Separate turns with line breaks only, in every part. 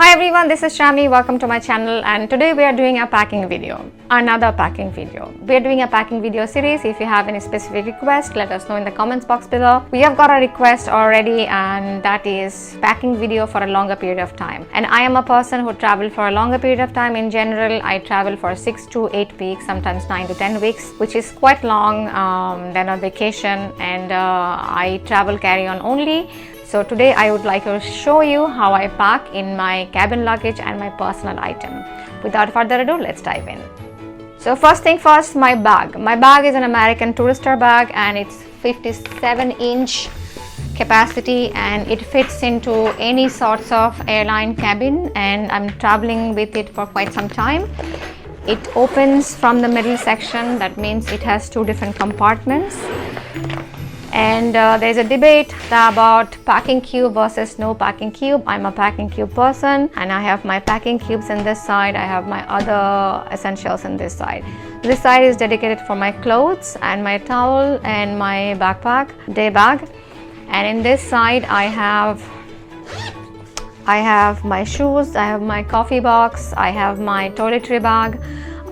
Hi everyone, this is Shami. Welcome to my channel, and today we are doing a packing video, another packing video. We are doing a packing video series. If you have any specific request, let us know in the comments box below. We have got a request already, and that is packing video for a longer period of time. And I am a person who travel for a longer period of time. In general, I travel for 6 to 8 weeks, sometimes 9 to 10 weeks, which is quite long than a vacation, and I travel carry-on only. So today I would like to show you how I pack in my cabin luggage and my personal item. Without further ado, let's dive in. So first thing first, my bag. My bag is an American Tourister bag, and it's 57-inch capacity, and it fits into any sorts of airline cabin, and I'm traveling with it for quite some time. It opens from the middle section. That means it has two different compartments. And there's a debate about packing cube versus no packing cube. I'm a packing cube person, and I have my packing cubes in this side. I have my other essentials in this side. This side is dedicated for my clothes and my towel and my backpack, day bag. And in this side I have my shoes, I have my coffee box, I have my toiletry bag,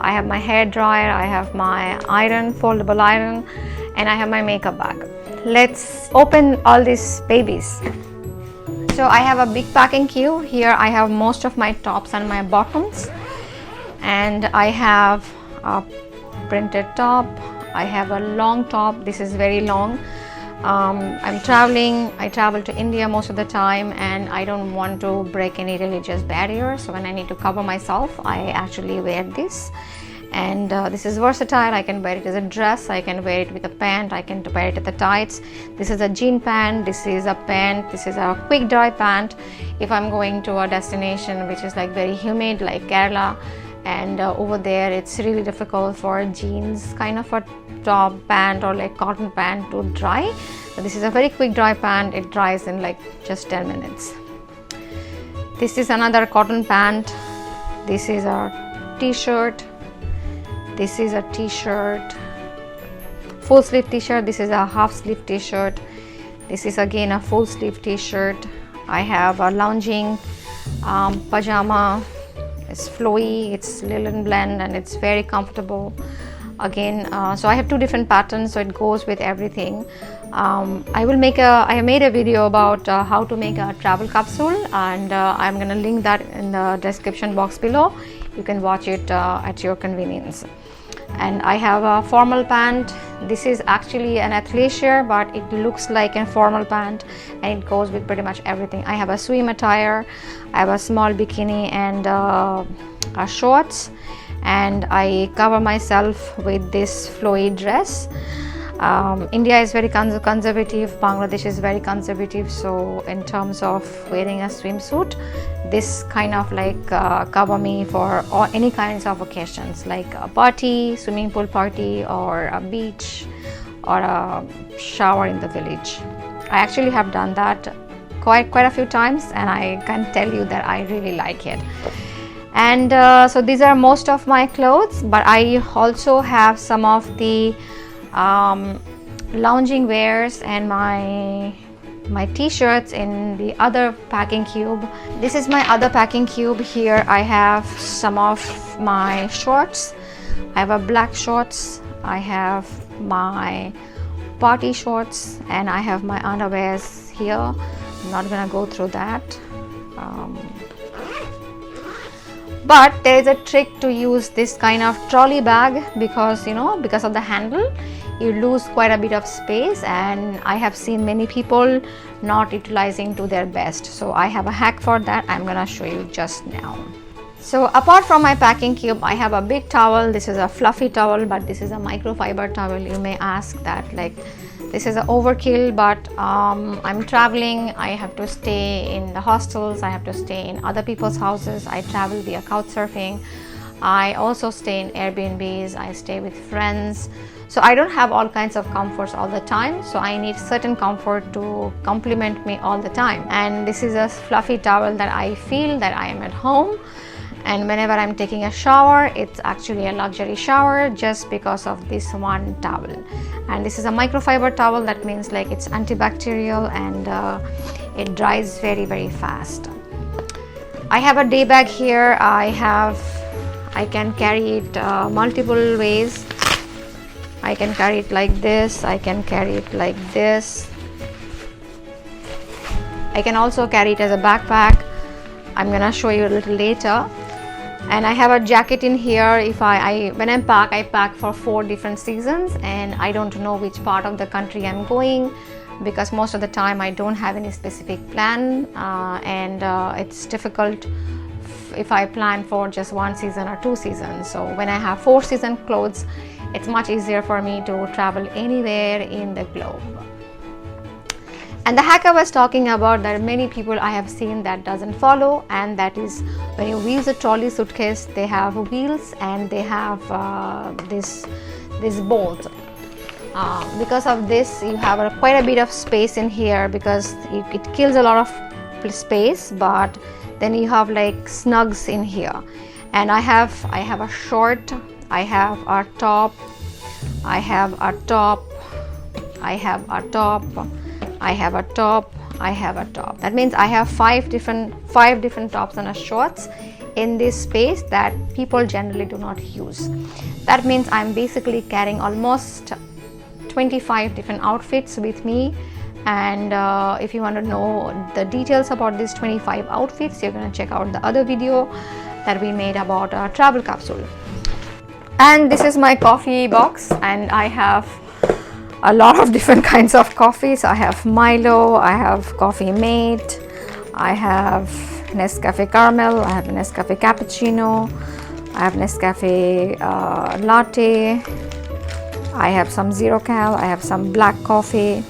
I have my hair dryer, I have my iron, foldable iron, and I have my makeup bag. Let's open all these babies. So I have a big packing cube. Here I have most of my tops and my bottoms, and I have a printed top. I have a long top. This is very long. I travel to India most of the time, and I don't want to break any religious barriers. So when I need to cover myself, I actually wear this. And this is versatile. I can wear it as a dress, I can wear it with a pant, I can wear it at the tights. This is a jean pant, this is a pant, this is a quick dry pant if I'm going to a destination which is like very humid, like Kerala, and over there it's really difficult for jeans kind of a top pant or like cotton pant to dry. So this is a very quick dry pant. It dries in like just 10 minutes. This is another cotton pant. This is a t-shirt. This is a t-shirt, full sleeve t-shirt. This is a half sleeve t-shirt. This is again a full sleeve t-shirt. I have a lounging pajama. It's flowy, it's linen blend, and it's very comfortable. Again, so I have two different patterns, so it goes with everything. I have made a video about how to make a travel capsule, and I'm going to link that in the description box below. You can watch it at your convenience. And I have a formal pant. This is actually an athleisure, but it looks like a formal pant, and it goes with pretty much everything. I have a swim attire, I have a small bikini and shorts, and I cover myself with this flowy dress. India is very conservative, Bangladesh is very conservative, so in terms of wearing a swimsuit, this kind of like cover me for any kinds of occasions, like a party, swimming pool party, or a beach, or a shower in the village. I actually have done that quite a few times, and I can tell you that I really like it. And so these are most of my clothes, but I also have some of the lounging wears and my t-shirts in the other packing cube. This is my other packing cube. Here I have some of my shorts. I have a black shorts, I have my party shorts, and I have my underwears here. I'm not gonna go through that. But there is a trick to use this kind of trolley bag, because because of the handle you lose quite a bit of space, and I have seen many people not utilizing to their best. So I have a hack for that. I'm gonna show you just now. So apart from my packing cube, I have a big towel. This is a fluffy towel, but this is a microfiber towel. You may ask that, like, this is an overkill, but I'm traveling. I have to stay in the hostels, I have to stay in other people's houses, I travel via couch surfing, I also stay in Airbnbs, I stay with friends. So I don't have all kinds of comforts all the time, so I need certain comfort to complement me all the time. And this is a fluffy towel that I feel that I am at home, and whenever I'm taking a shower, it's actually a luxury shower just because of this one towel. And this is a microfiber towel. That means like it's antibacterial, and it dries very fast. I have a day bag here. I can carry it multiple ways. I can carry it like this. I can carry it like this. I can also carry it as a backpack. I'm gonna show you a little later. And I have a jacket in here. If when I pack for 4 different seasons, and I don't know which part of the country I'm going, because most of the time I don't have any specific plan, and it's difficult if I plan for just 1 season or 2 seasons. So when I have 4 season clothes, it's much easier for me to travel anywhere in the globe. And the hack I was talking about, there are many people I have seen that doesn't follow, and that is when you use a trolley suitcase, they have wheels and they have this bolt. Because of this, you have quite a bit of space in here, because it kills a lot of space, but then you have like snugs in here. And I have a short, I have a top, I have a top, I have a top, I have a top, I have a top. That means I have five different tops and a shorts in this space that people generally do not use. That means I'm basically carrying almost 25 different outfits with me. And if you want to know the details about these 25 outfits, you're going to check out the other video that we made about a travel capsule. And this is my coffee box, and I have a lot of different kinds of coffees. I have Milo, I have Coffee Mate, I have Nescafe Caramel, I have Nescafe Cappuccino, I have Nescafe Latte, I have some Zero Cal, I have some black coffee.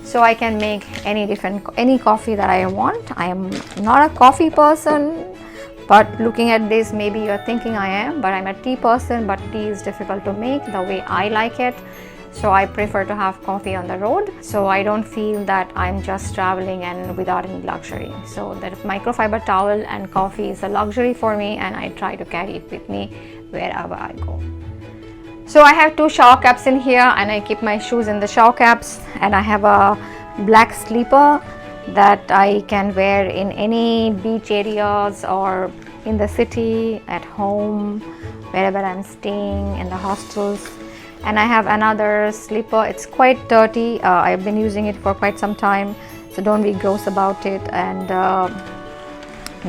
So I can make any coffee that I want. I am not a coffee person, but looking at this, maybe you're thinking I am, but I'm a tea person, but tea is difficult to make the way I like it. So I prefer to have coffee on the road, so I don't feel that I'm just traveling and without any luxury. So that microfiber towel and coffee is a luxury for me, and I try to carry it with me wherever I go. So I have 2 shower caps in here, and I keep my shoes in the shower caps, and I have a black sleeper that I can wear in any beach areas or in the city, at home, wherever I'm staying, in the hostels. And I have another slipper. It's quite dirty. I've been using it for quite some time, so don't be gross about it. And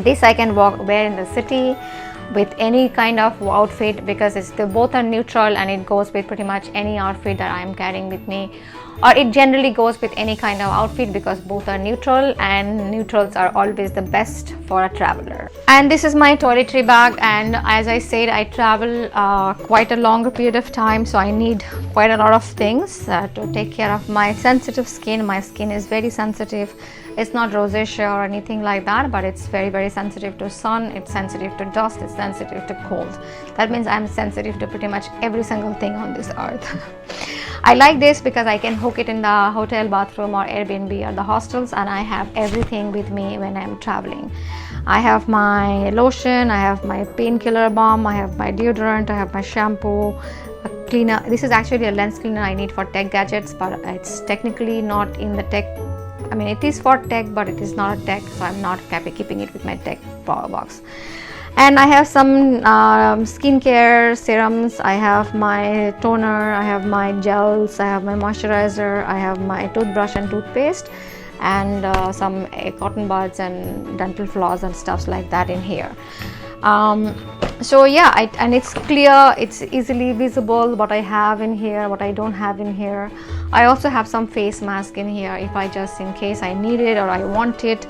this I can wear in the city with any kind of outfit, because they both are neutral, and it goes with pretty much any outfit that I'm carrying with me, or it generally goes with any kind of outfit, because both are neutral, and neutrals are always the best for a traveler. And this is my toiletry bag, and as I said, I travel quite a longer period of time, so I need quite a lot of things to take care of my sensitive skin. My skin is very sensitive. It's not rosacea or anything like that, but it's very, very sensitive to sun, it's sensitive to dust, it's sensitive to cold. That means I'm sensitive to pretty much every single thing on this earth. I like this because I can hook it in the hotel bathroom or Airbnb or the hostels, and I have everything with me when I'm traveling. I have my lotion, I have my painkiller balm, I have my deodorant, I have my shampoo, a cleaner. This is actually a lens cleaner I need for tech gadgets, but it's technically not in the tech. I mean, it is for tech, but it is not a tech, so I'm not keeping it with my tech power box. And I have some skincare serums. I have my toner, I have my gels, I have my moisturizer, I have my toothbrush and toothpaste, and some cotton buds and dental floss and stuff like that in here. So yeah, and it's clear, it's easily visible what I have in here, what I don't have in here. I also have some face mask in here if I just in case I need it or I want it,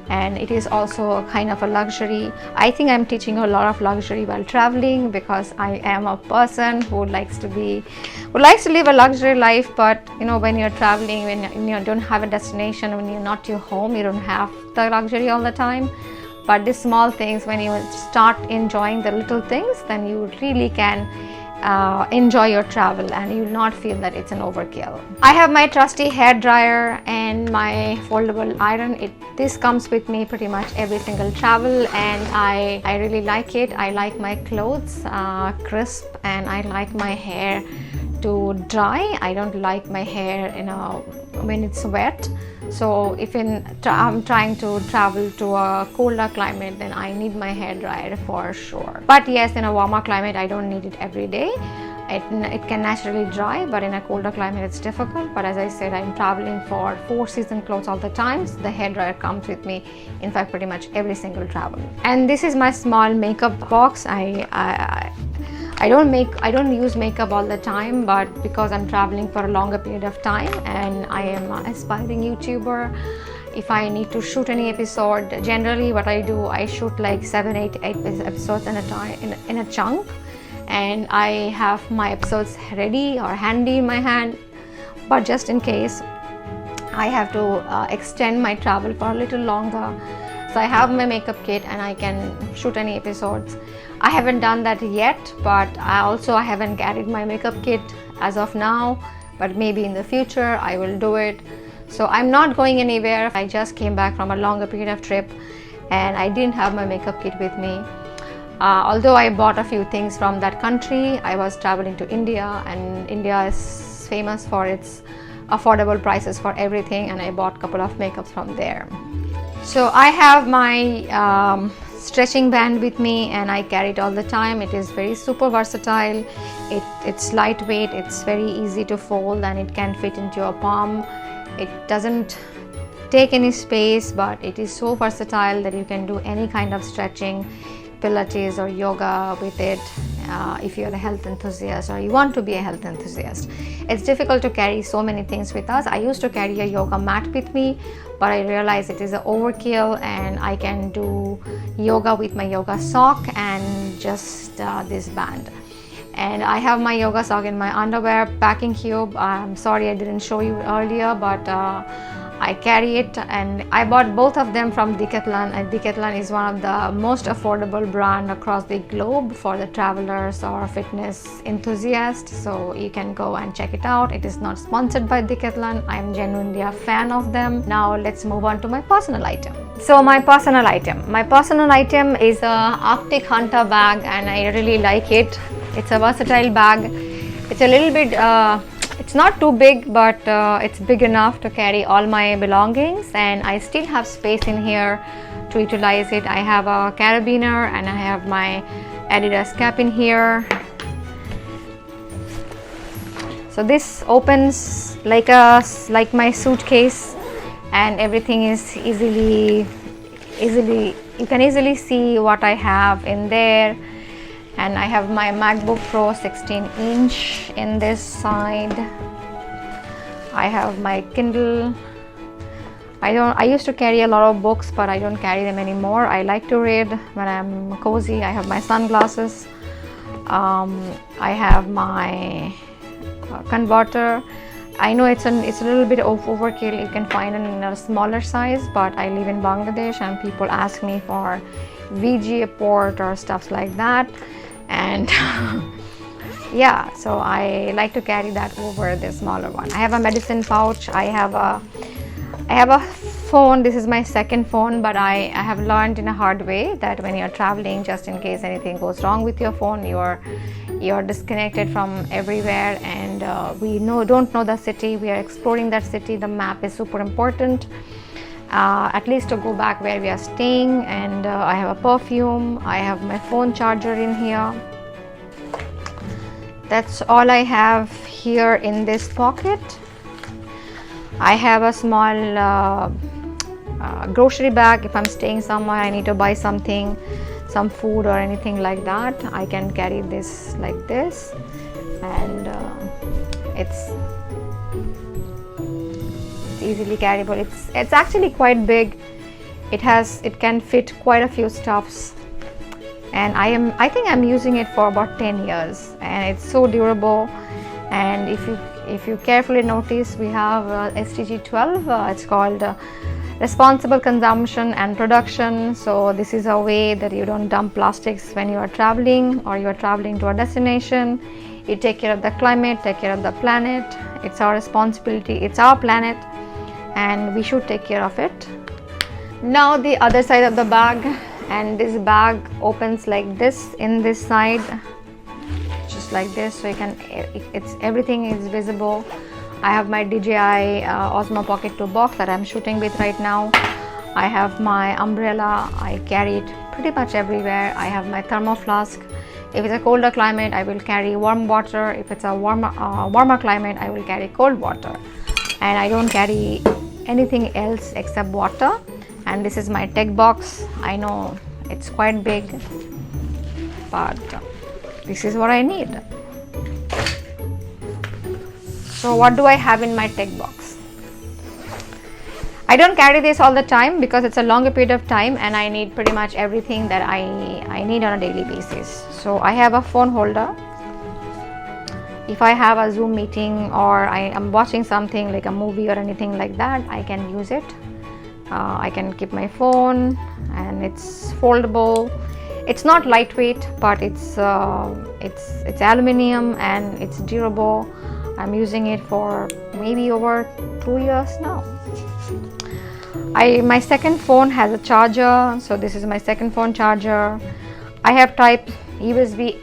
and it is also a kind of a luxury. I think I'm teaching a lot of luxury while traveling, because I am a person who likes to live a luxury life. But you know, when you're traveling, when you don't have a destination, when you're not your home, you don't have the luxury all the time. But these small things, when you start enjoying the little things, then you really can enjoy your travel, and you will not feel that it's an overkill. I have my trusty hair dryer and my foldable iron. This comes with me pretty much every single travel, and I really like it. I like my clothes crisp, and I like my hair to dry. I don't like my hair when it's wet. So if I'm trying to travel to a colder climate, then I need my hair dryer for sure. But yes, in a warmer climate, I don't need it every day. It can naturally dry, but in a colder climate it's difficult. But as I said, I'm traveling for 4-season clothes all the time, so the hair dryer comes with me, in fact, pretty much every single travel. And this is my small makeup box. I don't use makeup all the time, but because I'm traveling for a longer period of time and I am an aspiring YouTuber, if I need to shoot any episode, generally what I do, I shoot like 7-8 episodes in a chunk, and I have my episodes ready or handy in my hand. But just in case I have to extend my travel for a little longer, so I have my makeup kit and I can shoot any episodes. I haven't done that yet, but I haven't carried my makeup kit as of now, but maybe in the future I will do it. So I'm not going anywhere. I just came back from a longer period of trip and I didn't have my makeup kit with me. Although I bought a few things from that country, I was traveling to India, and India is famous for its affordable prices for everything, and I bought a couple of makeups from there. So I have my stretching band with me and I carry it all the time. It is very super versatile. It's lightweight, it's very easy to fold, and it can fit into your palm. It doesn't take any space, but it is so versatile that you can do any kind of stretching, Pilates or yoga with it, if you're a health enthusiast or you want to be a health enthusiast. It's difficult to carry so many things with us. I used to carry a yoga mat with me, but I realized it is an overkill, and I can do yoga with my yoga sock and just this band. And I have my yoga sock in my underwear packing cube. I'm sorry I didn't show you earlier, but I carry it, and I bought both of them from Decathlon, and Decathlon is one of the most affordable brand across the globe for the travelers or fitness enthusiasts, so you can go and check it out. It is not sponsored by Decathlon. I am genuinely a fan of them. Now let's move on to my personal item. So my personal item is a Arctic Hunter bag, and I really like it. It's a versatile bag. It's a little bit it's not too big, but it's big enough to carry all my belongings, and I still have space in here to utilize it. I have a carabiner and I have my Adidas cap in here. So this opens like my suitcase, and everything is easily you can easily see what I have in there. And I have my MacBook Pro 16-inch in this side. I have my Kindle. I used to carry a lot of books, but I don't carry them anymore. I like to read when I'm cozy. I have my sunglasses. I have my converter. I know it's a little bit of overkill. You can find it in a smaller size, but I live in Bangladesh and people ask me for VGA port or stuff like that, and yeah, so I like to carry that over the smaller one. I have a medicine pouch. I have a phone. This is my second phone, but I have learned in a hard way that when you're traveling, just in case anything goes wrong with your phone, you're disconnected from everywhere, and we don't know the city. We are exploring that city. The map is super important, at least to go back where we are staying. And I have a perfume. I have my phone charger in here. That's all I have here in this pocket. I have a small grocery bag. If I'm staying somewhere, I need to buy something, some food or anything like that, I can carry this like this, and it's easily carryable. It's actually quite big. It can fit quite a few stuffs, and I think I'm using it for about 10 years, and it's so durable. And if you carefully notice, we have SDG 12. It's called responsible consumption and production. So this is a way that you don't dump plastics when you are traveling or you are traveling to a destination. You take care of the climate, take care of the planet. It's our responsibility. It's our planet, and we should take care of it. Now the other side of the bag, and this bag opens like this in this side, just like this, so you can, everything is visible. I have my DJI Osmo Pocket 2 box that I'm shooting with right now. I have my umbrella. I carry it pretty much everywhere. I have my thermo flask. If it's a colder climate, I will carry warm water. If it's a warmer climate, I will carry cold water. And I don't carry anything else except water. And this is my tech box. I know it's quite big, but this is what I need. So what do I have in my tech box? I don't carry this all the time because it's a longer period of time and I need pretty much everything that I need on a daily basis. So I have a phone holder. If I have a Zoom meeting or I am watching something like a movie or anything like that, I can use it. I can keep my phone, and it's foldable. It's not lightweight, but it's aluminum and it's durable. I'm using it for maybe over 2 years now. My second phone has a charger, so this is my second phone charger. I have type USB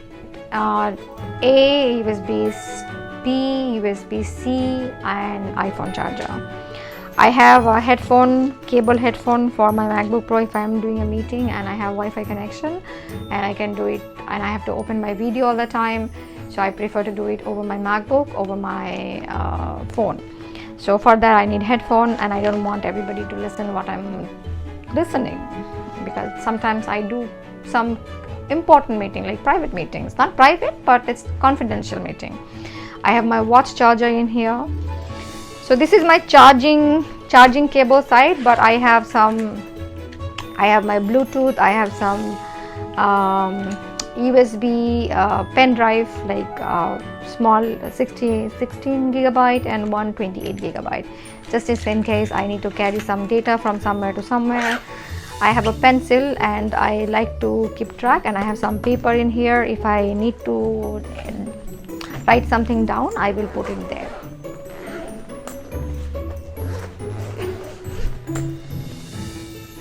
A, USB B, USB C, and iPhone charger. I have a cable headphone for my MacBook Pro if I am doing a meeting and I have Wi-Fi connection, and I can do it, and I have to open my video all the time, so I prefer to do it over my MacBook, over my phone. So for that I need headphone, and I don't want everybody to listen what I'm listening, because sometimes I do some important meeting, like private meetings, not private but it's confidential meeting. I have my watch charger in here. So this is my charging cable side, but I have my Bluetooth, I have some USB pen drive, like small 16 gigabyte and 128 gigabyte, just in case I need to carry some data from somewhere to somewhere. I have a pencil and I like to keep track, and I have some paper in here. If I need to write something down, I will put it there.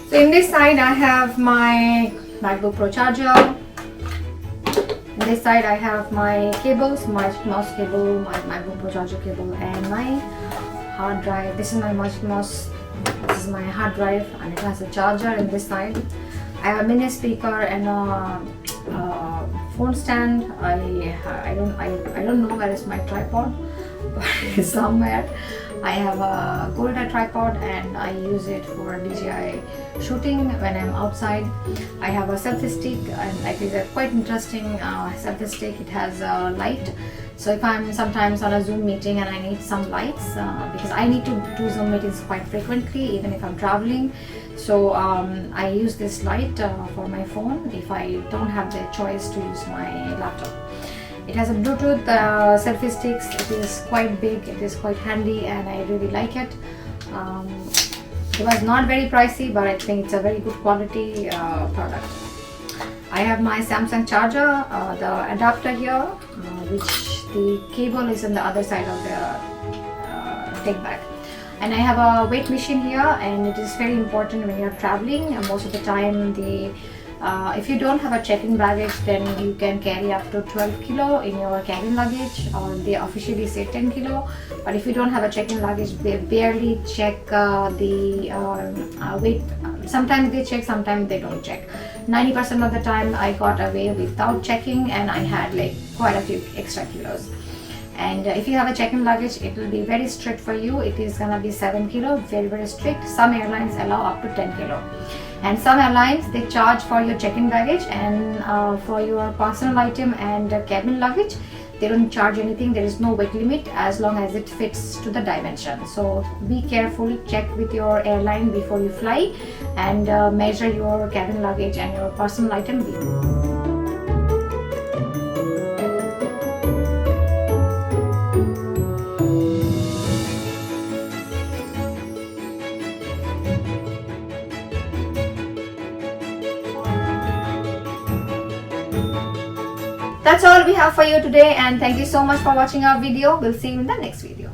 So in this side I have my MacBook Pro charger. In this side I have my cables, my mouse cable, my MacBook Pro charger cable, and my hard drive. This is my mouse. This is my hard drive, and it has a charger in this side. I have a mini speaker and a phone stand. I don't know where is my tripod, but it's somewhere. I have a Golda tripod and I use it for DJI shooting when I'm outside. I have a selfie stick, and it is a quite interesting selfie stick. It has a light. So if I'm sometimes on a Zoom meeting and I need some lights, because I need to do Zoom meetings quite frequently, even if I'm traveling. So I use this light for my phone if I don't have the choice to use my laptop. It has a Bluetooth selfie sticks. It is quite big, it is quite handy, and I really like it. It was not very pricey, but I think it's a very good quality product. I have my Samsung charger, the adapter here, which the cable is on the other side of the take bag. And I have a weight machine here, and it is very important when you're traveling. And most of the time, if you don't have a check-in baggage, then you can carry up to 12 kilo in your cabin luggage, or they officially say 10 kilo. But if you don't have a check-in luggage, they barely check the weight. Sometimes they check, sometimes they don't check. 90% of the time I got away without checking, and I had like quite a few extra kilos. And if you have a check-in luggage, it will be very strict for you. It is gonna be 7 kilo, very strict. Some airlines allow up to 10 kilo. And some airlines, they charge for your check-in baggage, and for your personal item and cabin luggage, they don't charge anything. There is no weight limit as long as it fits to the dimension. So be careful, check with your airline before you fly, and measure your cabin luggage and your personal item. That's all we have for you today, and thank you so much for watching our video. We'll see you in the next video.